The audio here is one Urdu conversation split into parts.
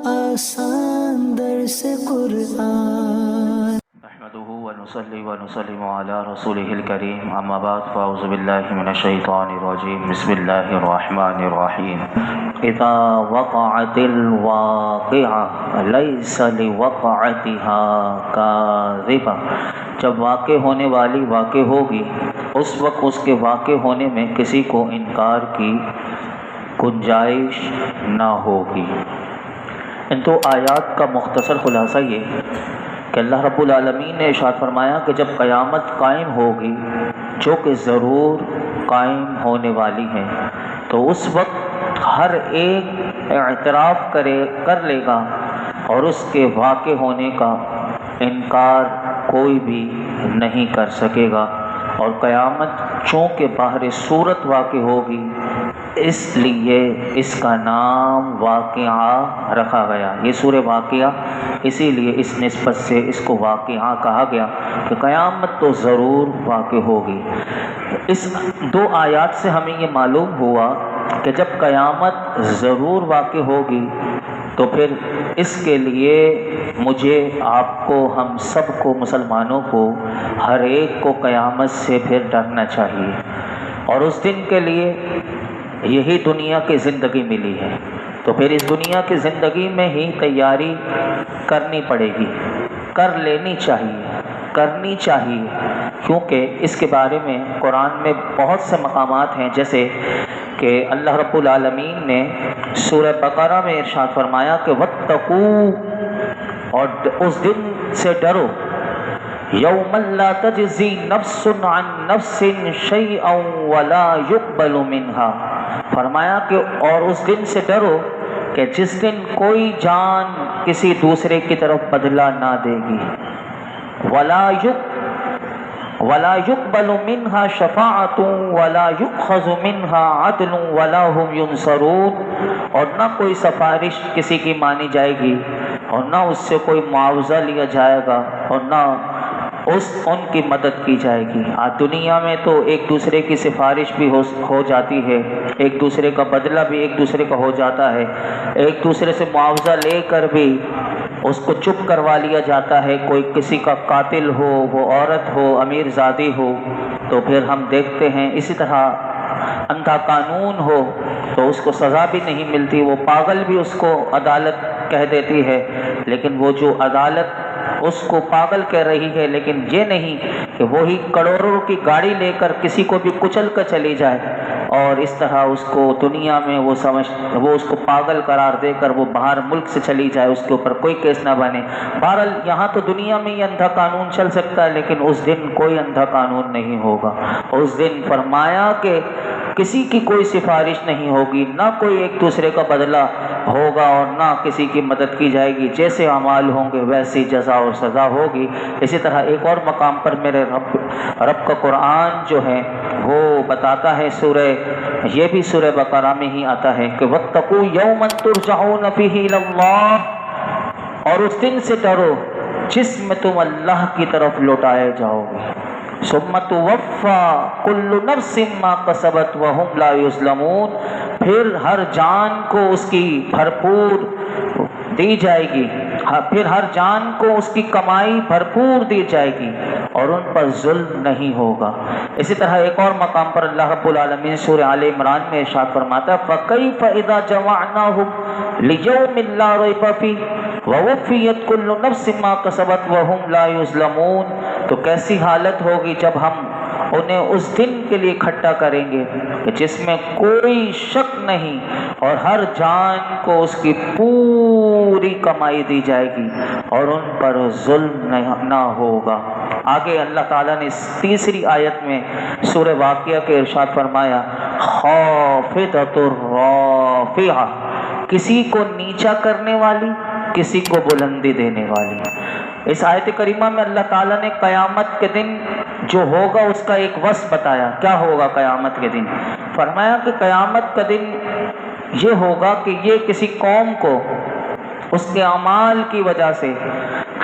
آسان درس قرآن نحمده ونصلي ونسلم على رسوله الكريم اما بعد فاعوذ بالله من الشيطان الرجيم بسم الله الرحمن الرحيم اذا وقعت الواقعة ليس لوقعتها كاذبة جب واقع ہونے والی واقع ہوگی اس وقت اس کے واقع ہونے میں کسی کو انکار کی گنجائش نہ ہوگی۔ ان دو آیات کا مختصر خلاصہ یہ کہ اللہ رب العالمین نے ارشاد فرمایا کہ جب قیامت قائم ہوگی جو کہ ضرور قائم ہونے والی ہے تو اس وقت ہر ایک اعتراف کر لے گا اور اس کے واقع ہونے کا انکار کوئی بھی نہیں کر سکے گا، اور قیامت چونکہ باہر صورت واقع ہوگی اس لیے اس کا نام واقعہ رکھا گیا۔ یہ سورہ واقعہ اسی لیے اس نسبت سے اس کو واقعہ کہا گیا کہ قیامت تو ضرور واقع ہوگی۔ اس دو آیات سے ہمیں یہ معلوم ہوا کہ جب قیامت ضرور واقع ہوگی تو پھر اس کے لیے مجھے، آپ کو، ہم سب کو، مسلمانوں کو، ہر ایک کو قیامت سے پھر ڈرنا چاہیے، اور اس دن کے لیے یہی دنیا کی زندگی ملی ہے تو پھر اس دنیا کی زندگی میں ہی تیاری کرنی پڑے گی، کر لینی چاہیے کیونکہ اس کے بارے میں قرآن میں بہت سے مقامات ہیں، جیسے کہ اللہ رب العالمین نے سورہ بقرہ میں ارشاد فرمایا کہ واتقوا، اور اس دن سے ڈرو، یوم لا تجزی نفس عن نفس شیئا ولا يقبل منها، فرمایا کہ اور اس دن سے ڈرو کہ جس دن کوئی جان کسی دوسرے کی طرف بدلہ نہ دے گی، ولا يقبل منها شفاعة ولا يؤخذ منها عدل ولا هم ينصرون، اور نہ کوئی سفارش کسی کی مانی جائے گی اور نہ اس سے کوئی معاوضہ لیا جائے گا اور نہ ان کی مدد کی جائے گی۔ آج دنیا میں تو ایک دوسرے کی سفارش بھی ہو جاتی ہے، ایک دوسرے کا بدلہ بھی ایک دوسرے کا ہو جاتا ہے، ایک دوسرے سے معاوضہ لے کر بھی اس کو چپ کروا لیا جاتا ہے، کوئی کسی کا قاتل ہو، وہ عورت ہو، امیر زادی ہو، تو پھر ہم دیکھتے ہیں اسی طرح اندھا قانون ہو تو اس کو سزا بھی نہیں ملتی، وہ پاگل بھی اس کو عدالت کہہ دیتی ہے، لیکن وہ جو عدالت اس کو پاگل کہہ رہی ہے، لیکن یہ نہیں کہ وہی کروڑوں کی گاڑی لے کر کسی کو بھی کچل کر چلی جائے اور اس طرح اس کو دنیا میں وہ اس کو پاگل قرار دے کر وہ باہر ملک سے چلی جائے، اس کے اوپر کوئی کیس نہ بنے۔ بہرحال یہاں تو دنیا میں یہ اندھا قانون چل سکتا ہے، لیکن اس دن کوئی اندھا قانون نہیں ہوگا۔ اس دن فرمایا کہ کسی کی کوئی سفارش نہیں ہوگی، نہ کوئی ایک دوسرے کا بدلہ ہوگا اور نہ کسی کی مدد کی جائے گی، جیسے اعمال ہوں گے ویسی جزا اور سزا ہوگی۔ اسی طرح ایک اور مقام پر میرے رب کا قرآن جو ہے وہ بتاتا ہے، یہ بھی سورہ بقرہ میں ہی آتا ہے کہ واتقوا یوما ترجعون فیہ الی اللہ، اور اس دن سے ڈرو جس میں تم اللہ کی طرف لوٹائے جاؤ گے، ثم توفی کل نفس ما کسبت وہم لا یظلمون، پھر ہر جان کو اس کی بھرپور دی جائے گی، پھر ہر جان کو اس کی کمائی بھرپور دی جائے گی اور ان پر ظلم نہیں ہوگا۔ اسی طرح ایک اور مقام پر اللہ رب العالمین سورہ آل عمران میں ارشاد فرماتا ہے فَكَيْفَ إِذَا جَمَعْنَاهُمْ لِيَوْمٍ لَا رَيْبَ فِيهِ وَوُفِّيَتْ كُلُّ نَفْسٍ مَا كَسَبَتْ وَهُمْ لَا يُظْلَمُونَ، تو کیسی حالت ہوگی جب ہم انہیں اس دن کے لیے اکٹھا کریں گے کہ جس میں کوئی شک نہیں اور ہر جان کو اس کی پوری کمائی دی جائے گی اور ان پر ظلم نہ ہوگا۔ آگے اللہ تعالیٰ نے اس تیسری آیت میں سورہ واقعہ کے ارشاد فرمایا خافضۃ رافعہ، کسی کو نیچا کرنے والی، کسی کو بلندی دینے والی۔ اس آیت کریمہ میں اللہ تعالیٰ نے قیامت کے دن جو ہوگا اس کا ایک وصف بتایا۔ کیا ہوگا قیامت کے دن؟ فرمایا کہ قیامت کا دن یہ ہوگا کہ یہ کسی قوم کو اس کے اعمال کی وجہ سے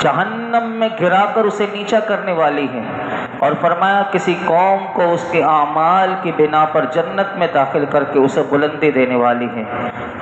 جہنم میں گرا کر اسے نیچا کرنے والی ہے، اور فرمایا کسی قوم کو اس کے اعمال کی بنا پر جنت میں داخل کر کے اسے بلندی دینے والی ہے۔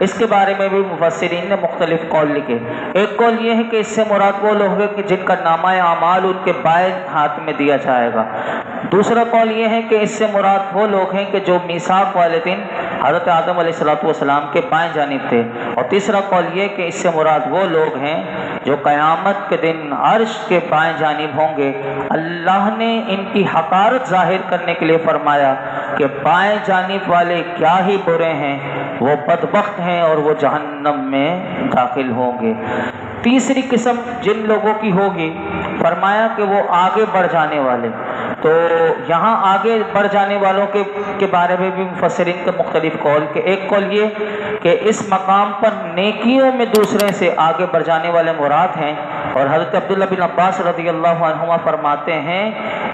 اس کے بارے میں بھی مفسرین نے مختلف قول لکھے۔ ایک قول یہ ہے کہ اس سے مراد وہ لوگ ہیں کہ جن کا نامہ اعمال ان کے بائیں ہاتھ میں دیا جائے گا۔ دوسرا قول یہ ہے کہ اس سے مراد وہ لوگ ہیں کہ جو میثاق والے دن حضرت آدم علیہ السلام کے بائیں جانب تھے، اور تیسرا قول یہ کہ اس سے مراد وہ لوگ ہیں جو قیامت کے دن عرش کے بائیں جانب ہوں گے۔ اللہ نے ان کی حقارت ظاہر کرنے کے لیے فرمایا کہ بائیں جانب والے کیا ہی برے ہیں، وہ بدبخت ہیں اور وہ جہنم میں داخل ہوں گے۔ تیسری قسم جن لوگوں کی ہوگی، فرمایا کہ وہ آگے بڑھ جانے والے۔ تو یہاں آگے بڑھ جانے والوں کے بارے میں بھی مفسرین کے مختلف قول، کہ ایک قول یہ کہ اس مقام پر نیکیوں میں دوسرے سے آگے بڑھ جانے والے مراد ہیں، اور حضرت عبداللہ بن عباس رضی اللہ عنہما فرماتے ہیں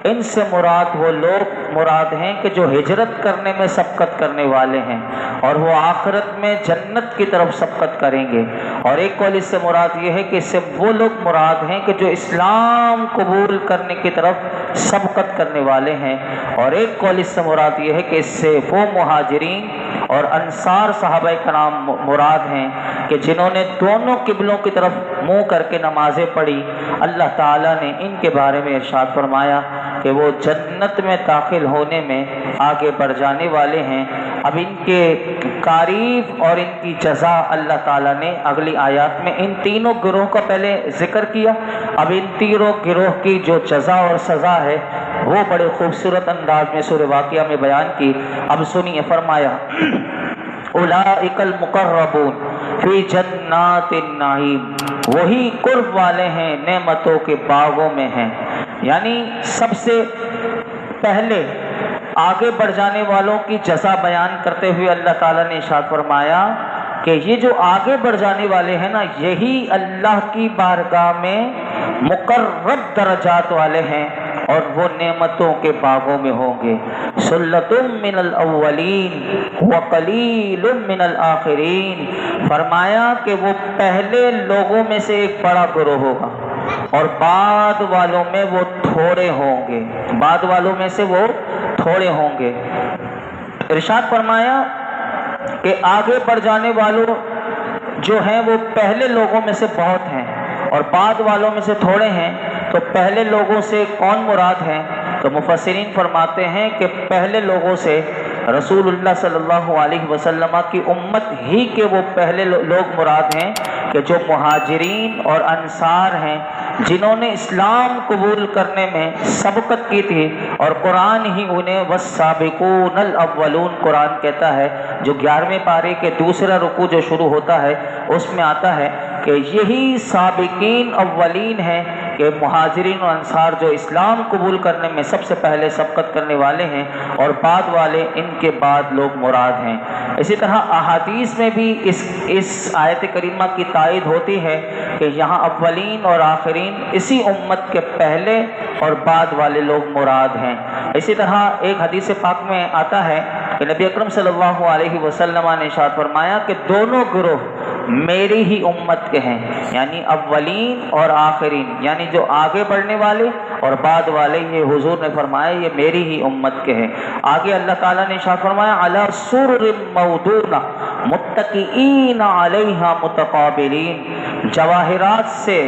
ان سے مراد وہ لوگ مراد ہیں کہ جو ہجرت کرنے میں سبقت کرنے والے ہیں، اور وہ آخرت میں جنت کی طرف سبقت کریں گے۔ اور ایک قول اس سے مراد یہ ہے کہ اس سے وہ لوگ مراد ہیں کہ جو اسلام قبول کرنے کی طرف سبقت کرنے والے ہیں، اور ایک قول اس سے مراد یہ ہے کہ اس سے وہ مہاجرین اور انصار صحابہ کرام مراد ہیں کہ جنہوں نے دونوں قبلوں کی طرف منہ کر کے نمازیں پڑھی۔ اللہ تعالیٰ نے ان کے بارے میں ارشاد فرمایا کہ وہ جنت میں داخل ہونے میں آگے بڑھ جانے والے ہیں۔ اب ان کے تعریف اور ان کی جزا اللہ تعالیٰ نے اگلی آیات میں ان تینوں گروہ کا پہلے ذکر کیا، اب ان تینوں گروہ کی جو جزا اور سزا ہے وہ بڑے خوبصورت انداز میں سورہ واقعہ میں بیان کی۔ اب سنیے، فرمایا اولئک المقربون فی جنات النعیم، وہی قرب والے ہیں نعمتوں کے باغوں میں ہیں۔ یعنی سب سے پہلے آگے بڑھ جانے والوں کی جزا بیان کرتے ہوئے اللہ تعالیٰ نے ارشاد فرمایا کہ یہ جو آگے بڑھ جانے والے ہیں نا، یہی اللہ کی بارگاہ میں مقرب درجات والے ہیں، اور وہ نعمتوں کے باغوں میں ہوں گے۔ سلۃ من الاولین وقلیل من الاخرین، فرمایا کہ وہ پہلے لوگوں میں سے ایک بڑا گروہ ہوگا، اور بعد والوں میں وہ تھوڑے ہوں گے، بعد والوں میں سے وہ تھوڑے ہوں گے۔ ارشاد فرمایا کہ آگے بڑھ جانے والوں جو ہیں وہ پہلے لوگوں میں سے بہت ہیں اور بعد والوں میں سے تھوڑے ہیں۔ تو پہلے لوگوں سے کون مراد ہیں؟ تو مفسرین فرماتے ہیں کہ پہلے لوگوں سے رسول اللہ صلی اللہ علیہ وسلم کی امت ہی کے وہ پہلے لوگ مراد ہیں کہ جو مہاجرین اور انصار ہیں، جنہوں نے اسلام قبول کرنے میں سبقت کی تھی، اور قرآن ہی انہیں والسابقون الاولون قرآن کہتا ہے، جو 11ویں پارے کے دوسرا رکوع جو شروع ہوتا ہے اس میں آتا ہے کہ یہی سابقین اولین ہیں کہ مہاجرین و انصار جو اسلام قبول کرنے میں سب سے پہلے سبقت کرنے والے ہیں، اور بعد والے ان کے بعد لوگ مراد ہیں۔ اسی طرح احادیث میں بھی اس آیت کریمہ کی تائید ہوتی ہے کہ یہاں اولین اور آخرین اسی امت کے پہلے اور بعد والے لوگ مراد ہیں۔ اسی طرح ایک حدیث پاک میں آتا ہے کہ نبی اکرم صلی اللہ علیہ وسلم نے ارشاد فرمایا کہ دونوں گروہ میری ہی امت کے ہیں، یعنی اولین اور آخرین، یعنی جو آگے بڑھنے والے اور بعد والے، یہ حضور نے فرمایا یہ میری ہی امت کے ہیں۔ آگے اللہ تعالیٰ نے ارشاد فرمایا علی سرر موضونہ متکئین علیہا متقابلین، جواہرات سے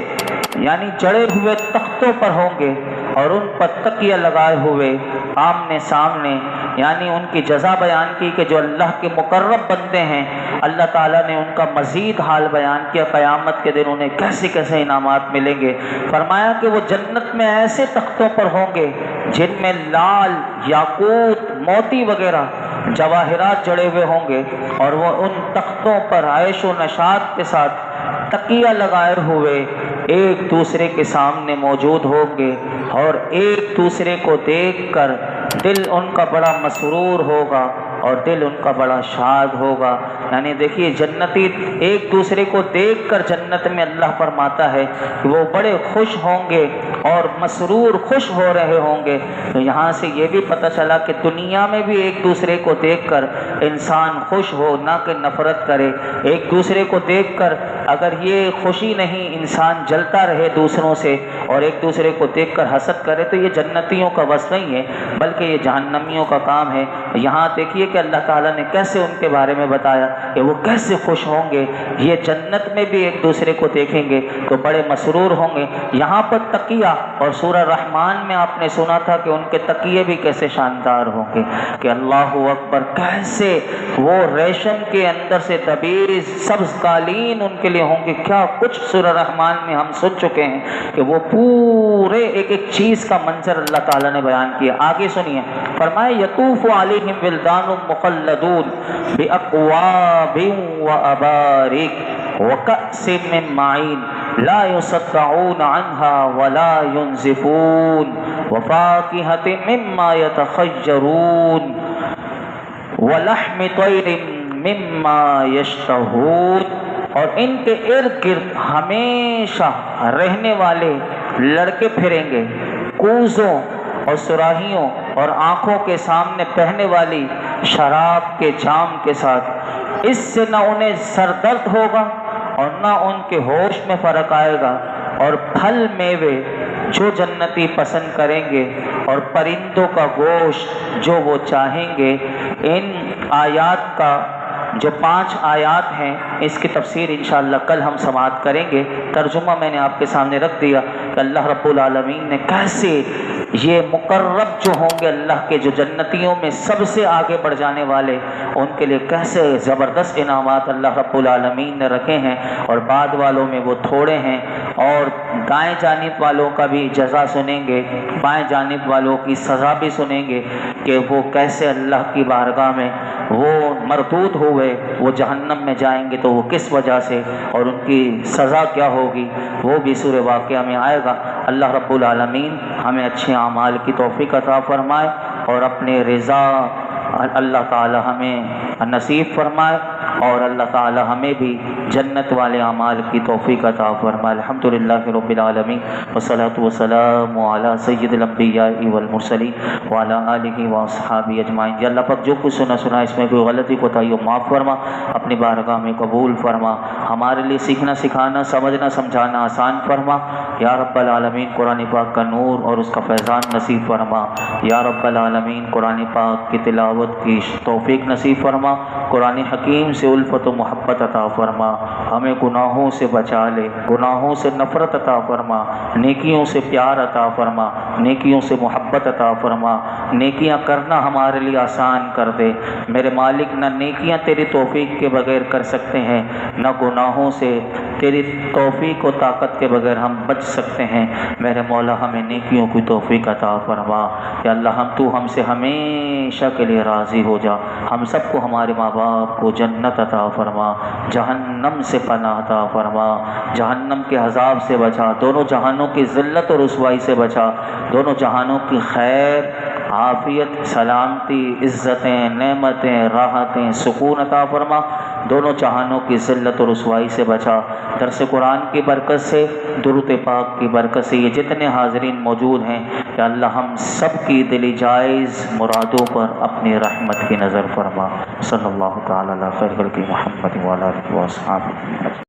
یعنی جڑے ہوئے تختوں پر ہوں گے اور ان پر تکیہ لگائے ہوئے آمنے سامنے، یعنی ان کی جزا بیان کی کہ جو اللہ کے مقرب بندے ہیں، اللہ تعالیٰ نے ان کا مزید حال بیان کیا قیامت کے دن انہیں کیسے کیسے انعامات ملیں گے۔ فرمایا کہ وہ جنت میں ایسے تختوں پر ہوں گے جن میں لال، یاقوت، موتی وغیرہ جواہرات جڑے ہوئے ہوں گے، اور وہ ان تختوں پر عیش و نشاط کے ساتھ تکیہ لگائے ہوئے ایک دوسرے کے سامنے موجود ہوں گے، اور ایک دوسرے کو دیکھ کر دل ان کا بڑا مسرور ہوگا اور دل ان کا بڑا شاد ہوگا۔ یعنی دیکھیے جنتی ایک دوسرے کو دیکھ کر جنت میں اللہ فرماتا ہے کہ وہ بڑے خوش ہوں گے اور مسرور خوش ہو رہے ہوں گے۔ تو یہاں سے یہ بھی پتہ چلا کہ دنیا میں بھی ایک دوسرے کو دیکھ کر انسان خوش ہو، نہ کہ نفرت کرے۔ ایک دوسرے کو دیکھ کر اگر یہ خوشی نہیں، انسان جلتا رہے دوسروں سے اور ایک دوسرے کو دیکھ کر حسد کرے، تو یہ جنتیوں کا وصف نہیں ہے بلکہ یہ جہنمیوں کا کام ہے۔ یہاں دیکھیے کیجئے کہ اللہ تعالیٰ نے کیسے ان کے بارے میں بتایا کہ وہ کیسے خوش ہوں گے، یہ جنت میں بھی ایک دوسرے کو دیکھیں گے تو بڑے مسرور ہوں گے۔ یہاں پر تقیہ، اور سورہ رحمان میں آپ نے سنا تھا کہ ان کے تقیے بھی کیسے شاندار ہوں گے، کہ اللہ اکبر، کیسے وہ ریشم کے اندر سے دبیز سبز قالین ان کے لیے ہوں گے۔ کیا کچھ سورہ رحمان میں ہم سن چکے ہیں کہ وہ پورے ایک ایک چیز کا منظر اللہ تعالیٰ نے بیان کیا۔ آگے سنیے، فرمائے یطوف علیہم ولدان مخلدون باکواب وابارک وکأس من معین لا يصدعون عنها ولا ينزفون وفاکہۃ مما يتخیرون ولحم طیر مما یشتہون، اور ان کے ارد گرد ہمیشہ رہنے والے لڑکے پھریں گے کوزوں اور سراہیوں اور آنکھوں کے سامنے بہنے والی شراب کے جام کے ساتھ۔ اس سے نہ انہیں سر درد ہوگا اور نہ ان کے ہوش میں فرق آئے گا، اور پھل میوے جو جنتی پسند کریں گے اور پرندوں کا گوشت جو وہ چاہیں گے۔ ان آیات کا جو 5 آیات ہیں، اس کی تفسیر انشاءاللہ کل ہم سماعت کریں گے۔ ترجمہ میں نے آپ کے سامنے رکھ دیا کہ اللہ رب العالمین نے کیسے یہ مقرب جو ہوں گے اللہ کے، جو جنتیوں میں سب سے آگے بڑھ جانے والے، ان کے لیے کیسے زبردست انعامات اللہ رب العالمین نے رکھے ہیں، اور بعد والوں میں وہ تھوڑے ہیں۔ اور دائیں جانب والوں کا بھی جزا سنیں گے، بائیں جانب والوں کی سزا بھی سنیں گے کہ وہ کیسے اللہ کی بارگاہ میں وہ مردود ہوئے، وہ جہنم میں جائیں گے تو وہ کس وجہ سے، اور ان کی سزا کیا ہوگی، وہ بھی سورہ واقعہ میں آئے گا۔ اللہ رب العالمین ہمیں اچھے اعمال کی توفیق عطا فرمائے، اور اپنے رضا اللہ تعالی ہمیں نصیب فرمائے، اور اللہ تعالی ہمیں بھی جنت والے اعمال کی توفیق عطا فرمائے۔ الحمدللہ رب العالمین، والصلاۃ والسلام علی سید الانبیاء والمرسلین وعلی آلہ واصحابہ اجمعین۔ یا اللہ پاک جو کچھ سنا اس میں کوئی غلطی کوتاہی ہو معاف فرما، اپنی بارگاہ میں قبول فرما، ہمارے لیے سیکھنا سکھانا سمجھنا سمجھانا آسان فرما۔ یا رب العالمین قرآن پاک کا نور اور اس کا فیضان نصیب فرما۔ یا رب العالمین قرآن پاک کی تلاوت کی توفیق نصیب فرما، قرآن حکیم سے الفت و محبت عطا فرما، ہمیں گناہوں سے بچا لے، گناہوں سے نفرت عطا فرما، نیکیوں سے پیار عطا فرما، نیکیوں سے محبت عطا فرما، نیکیاں کرنا ہمارے لیے آسان کر دے میرے مالک۔ نہ نیکیاں تیری توفیق کے بغیر کر سکتے ہیں، نہ گناہوں سے تیری توفیق و طاقت کے بغیر ہم بچ سکتے ہیں میرے مولا۔ ہمیں نیکیوں کی توفیق عطا فرما یا اللہ، تو ہم سے ہمیشہ کے لیے راضی ہو جا، ہم سب کو، ہمارے ماں باپ کو جنت عطا فرما، جہنم سے پناہ عطا فرما، جہنم کے عذاب سے بچا، دونوں جہانوں کی ذلت اور رسوائی سے بچا، دونوں جہانوں کی خیر، عافیت، سلامتی، عزتیں، نعمتیں، راحتیں، سکون عطا فرما، دونوں جہانوں کی ذلت اور رسوائی سے بچا۔ درس قرآن کی برکت سے، درود پاک کی برکت سے، یہ جتنے حاضرین موجود ہیں کہ اللہ ہم سب کی دلی جائز مرادوں پر اپنی رحمت کی نظر فرما۔ صلی اللہ تعالی علی خیر خلق محمد وعلی آلہ وصحبہ۔